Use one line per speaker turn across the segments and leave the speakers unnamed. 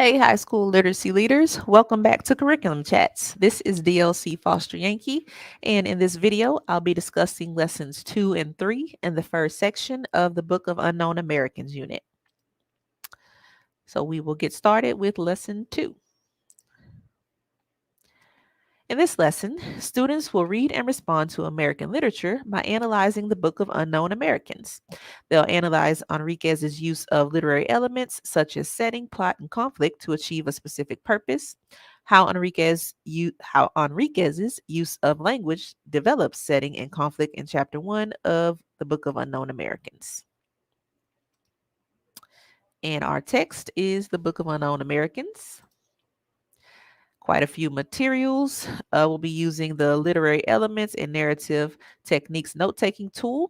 Hey, high school literacy leaders, welcome back to Curriculum Chats. This is DLC Foster Yankee, and in this video, I'll be discussing lessons 2 and 3 in the first section of the Book of Unknown Americans unit. So we will get started with lesson 2. In this lesson, students will read and respond to American literature by analyzing the Book of Unknown Americans. They'll analyze Enriquez's use of literary elements such as setting, plot, and conflict to achieve a specific purpose, how Enriquez's use of language develops setting and conflict in chapter 1 of the Book of Unknown Americans. And our text is the Book of Unknown Americans. Quite a few materials. We'll be using the literary elements and narrative techniques note-taking tool,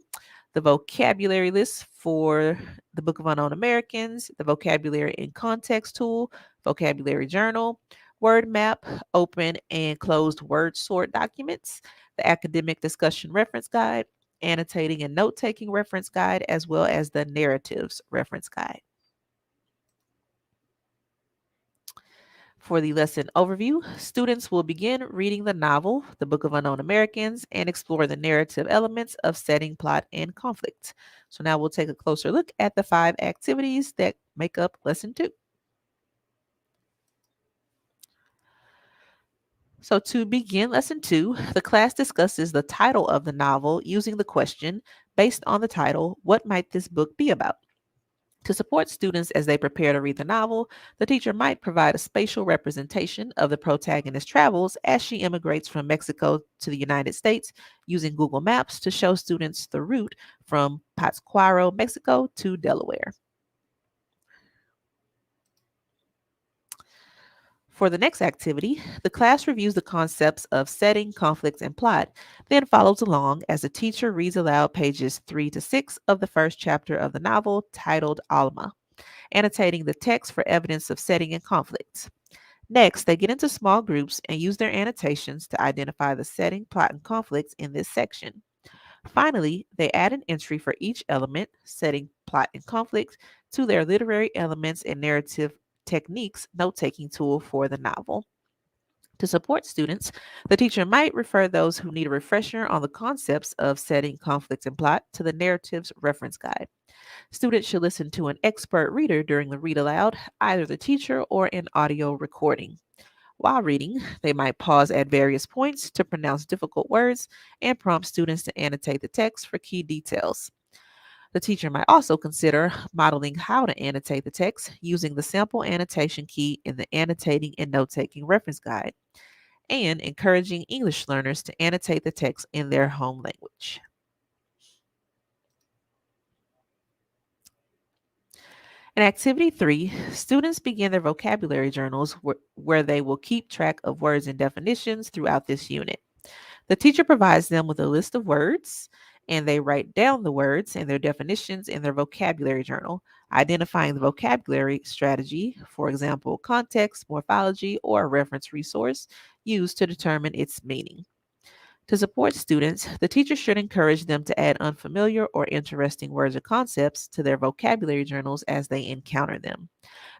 the vocabulary list for the Book of Unknown Americans, the vocabulary in context tool, vocabulary journal, word map, open and closed word sort documents, the academic discussion reference guide, annotating and note-taking reference guide, as well as the narratives reference guide. For the lesson overview, students will begin reading the novel, The Book of Unknown Americans, and explore the narrative elements of setting, plot, and conflict. So now we'll take a closer look at the 5 activities that make up lesson 2. So to begin lesson 2, the class discusses the title of the novel using the question, based on the title, what might this book be about? To support students as they prepare to read the novel, the teacher might provide a spatial representation of the protagonist's travels as she immigrates from Mexico to the United States using Google Maps to show students the route from Pátzcuaro, Mexico to Delaware. For the next activity, the class reviews the concepts of setting, conflict, and plot, then follows along as the teacher reads aloud pages 3 to 6 of the first chapter of the novel titled Alma, annotating the text for evidence of setting and conflict. Next, they get into small groups and use their annotations to identify the setting, plot, and conflicts in this section. Finally, they add an entry for each element, setting, plot, and conflict, to their literary elements and narrative techniques note-taking tool for the novel. To support students, the teacher might refer those who need a refresher on the concepts of setting, conflict, and plot to the narrative's reference guide. Students should listen to an expert reader during the read aloud, either the teacher or an audio recording. While reading, they might pause at various points to pronounce difficult words and prompt students to annotate the text for key details. The teacher might also consider modeling how to annotate the text using the sample annotation key in the Annotating and Note-Taking Reference Guide, and encouraging English learners to annotate the text in their home language. In Activity 3, students begin their vocabulary journals where they will keep track of words and definitions throughout this unit. The teacher provides them with a list of words, and they write down the words and their definitions in their vocabulary journal, identifying the vocabulary strategy, for example, context, morphology, or a reference resource used to determine its meaning. To support students, the teacher should encourage them to add unfamiliar or interesting words or concepts to their vocabulary journals as they encounter them.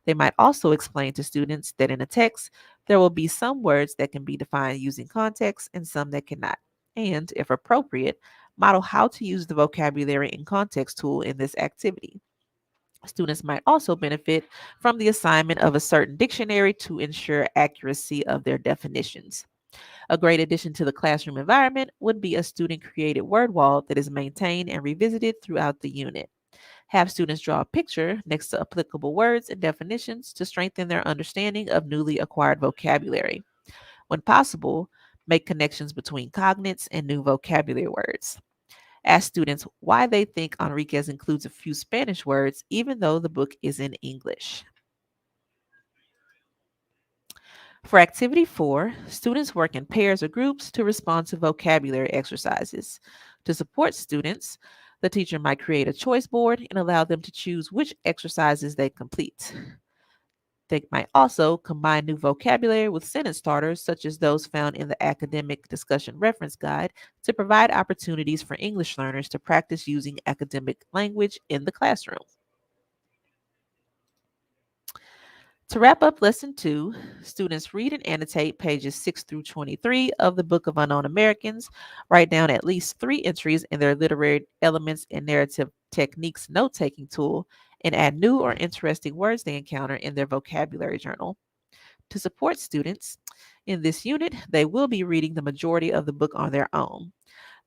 They might also explain to students that in a text, there will be some words that can be defined using context and some that cannot. And, if appropriate, model how to use the vocabulary and context tool in this activity. Students might also benefit from the assignment of a certain dictionary to ensure accuracy of their definitions. A great addition to the classroom environment would be a student-created word wall that is maintained and revisited throughout the unit. Have students draw a picture next to applicable words and definitions to strengthen their understanding of newly acquired vocabulary. When possible, make connections between cognates and new vocabulary words. Ask students why they think Enriquez includes a few Spanish words even though the book is in English. For Activity 4, students work in pairs or groups to respond to vocabulary exercises. To support students, the teacher might create a choice board and allow them to choose which exercises they complete. They might also combine new vocabulary with sentence starters, such as those found in the Academic Discussion Reference Guide, to provide opportunities for English learners to practice using academic language in the classroom. To wrap up lesson 2, students read and annotate pages 6 through 23 of the Book of Unknown Americans, write down at least 3 entries in their literary elements and narrative techniques note taking tool, and add new or interesting words they encounter in their vocabulary journal. To support students in this unit, they will be reading the majority of the book on their own.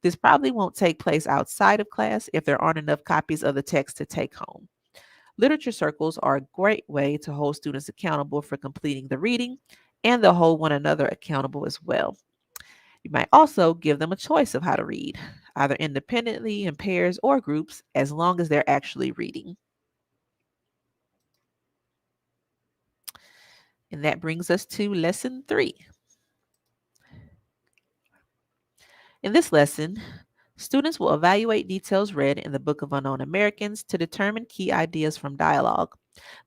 This probably won't take place outside of class if there aren't enough copies of the text to take home. Literature circles are a great way to hold students accountable for completing the reading, and they'll hold one another accountable as well. You might also give them a choice of how to read, either independently, in pairs, or groups, as long as they're actually reading. And that brings us to lesson 3. In this lesson, students will evaluate details read in the Book of Unknown Americans to determine key ideas from dialogue.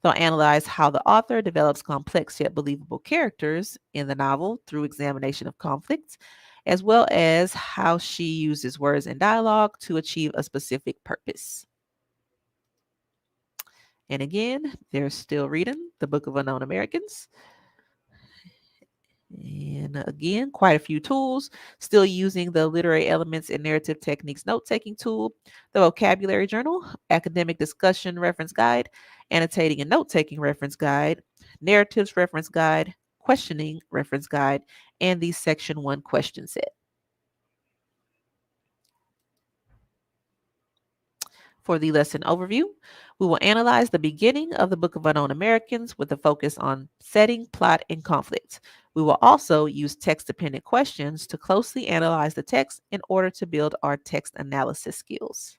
They'll analyze how the author develops complex yet believable characters in the novel through examination of conflicts, as well as how she uses words and dialogue to achieve a specific purpose. And again, they're still reading the Book of Unknown Americans. And again, quite a few tools, still using the literary elements and narrative techniques note taking tool, the vocabulary journal, academic discussion reference guide, annotating and note taking reference guide, narratives reference guide, questioning reference guide, and the section 1 question set. For the lesson overview, we will analyze the beginning of the Book of Unknown Americans with a focus on setting, plot, and conflict. We will also use text dependent questions to closely analyze the text in order to build our text analysis skills.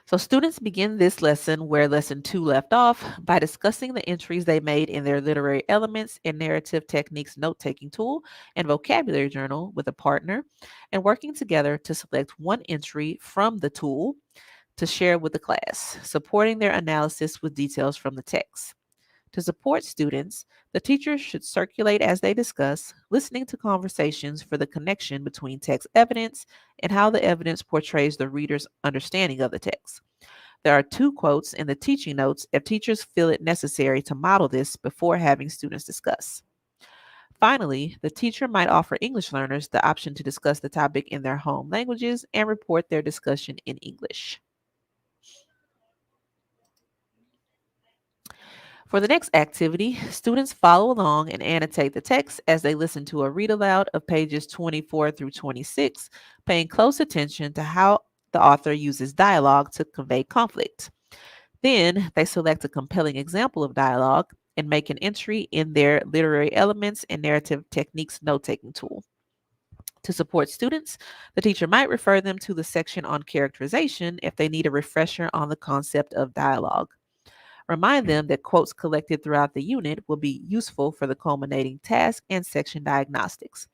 So, students begin this lesson where lesson 2 left off by discussing the entries they made in their literary elements and narrative techniques note taking tool and vocabulary journal with a partner, and working together to select one entry from the tool to share with the class, supporting their analysis with details from the text. To support students, the teacher should circulate as they discuss, listening to conversations for the connection between text evidence and how the evidence portrays the reader's understanding of the text. There are 2 quotes in the teaching notes if teachers feel it necessary to model this before having students discuss. Finally, the teacher might offer English learners the option to discuss the topic in their home languages and report their discussion in English. For the next activity, students follow along and annotate the text as they listen to a read aloud of pages 24 through 26, paying close attention to how the author uses dialogue to convey conflict. Then they select a compelling example of dialogue and make an entry in their literary elements and narrative techniques note taking tool. To support students, the teacher might refer them to the section on characterization if they need a refresher on the concept of dialogue. Remind them that quotes collected throughout the unit will be useful for the culminating task and section diagnostics.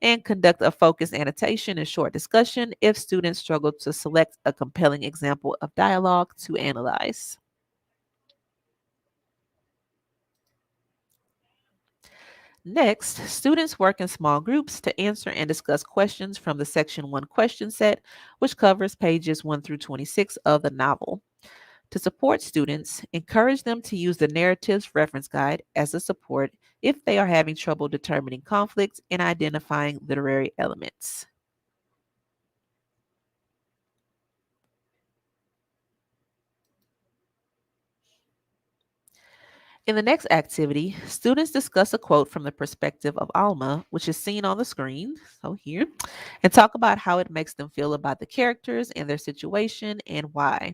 And conduct a focused annotation and short discussion if students struggle to select a compelling example of dialogue to analyze. Next, students work in small groups to answer and discuss questions from the Section 1 question set, which covers pages 1 through 26 of the novel. To support students, encourage them to use the Narratives Reference Guide as a support if they are having trouble determining conflicts and identifying literary elements. In the next activity, students discuss a quote from the perspective of Alma, which is seen on the screen, so here, and talk about how it makes them feel about the characters and their situation and why.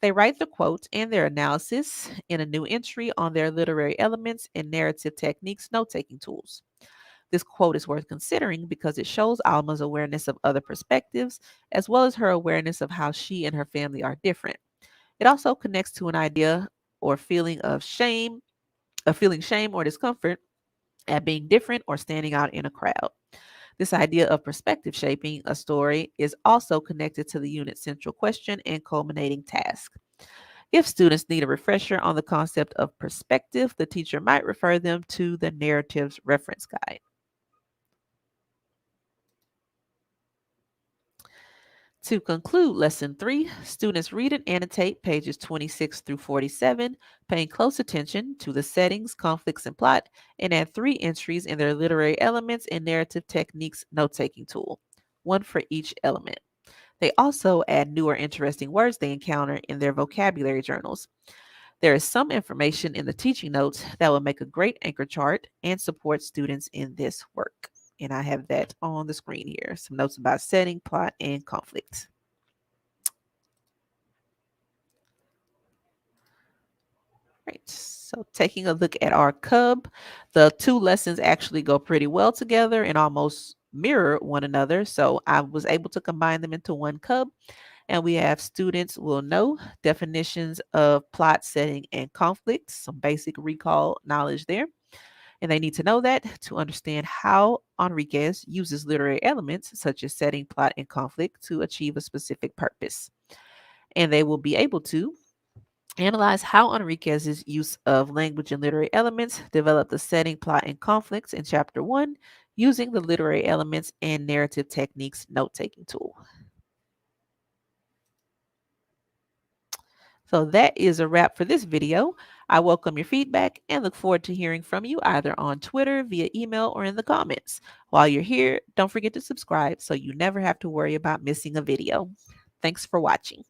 They write the quote and their analysis in a new entry on their literary elements and narrative techniques note taking tools. This quote is worth considering because it shows Alma's awareness of other perspectives, as well as her awareness of how she and her family are different. It also connects to an idea or feeling of feeling shame or discomfort at being different or standing out in a crowd. This idea of perspective shaping a story is also connected to the unit's central question and culminating task. If students need a refresher on the concept of perspective, the teacher might refer them to the Narratives Reference Guide. To conclude Lesson 3, students read and annotate pages 26 through 47, paying close attention to the settings, conflicts, and plot, and add 3 entries in their literary elements and narrative techniques note-taking tool, one for each element. They also add new or interesting words they encounter in their vocabulary journals. There is some information in the teaching notes that will make a great anchor chart and support students in this work. And I have that on the screen here. Some notes about setting, plot, and conflict. Right. So taking a look at our cub, the 2 lessons actually go pretty well together and almost mirror one another. So I was able to combine them into one cub. And we have students will know definitions of plot, setting, and conflict, some basic recall knowledge there. And they need to know that to understand how Enriquez uses literary elements such as setting, plot, and conflict to achieve a specific purpose. And they will be able to analyze how Enriquez's use of language and literary elements developed the setting, plot, and conflicts in Chapter 1 using the literary elements and narrative techniques note-taking tool. So that is a wrap for this video. I welcome your feedback and look forward to hearing from you either on Twitter, via email, or in the comments. While you're here, don't forget to subscribe so you never have to worry about missing a video. Thanks for watching.